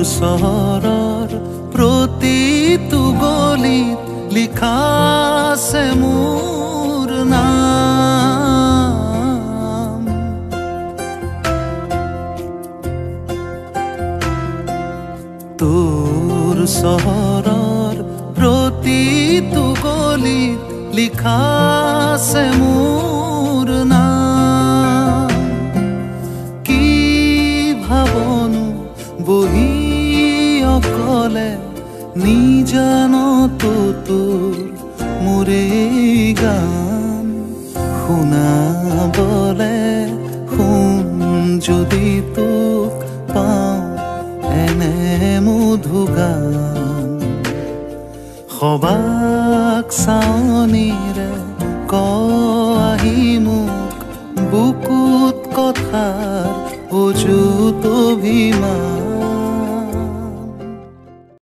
চহৰৰ প্ৰতিটো গলিত লিখা আছে মোৰ নাম। তোৰ চহৰৰ প্ৰতিটো গলিত লিখা আছে মোৰ নাম। কি ভাবনো বহি অকলে নিজানতো তোৰ মোৰে গান শুনাবলে শুন যদি তোক পাওঁ এনে মধু গান। সবাই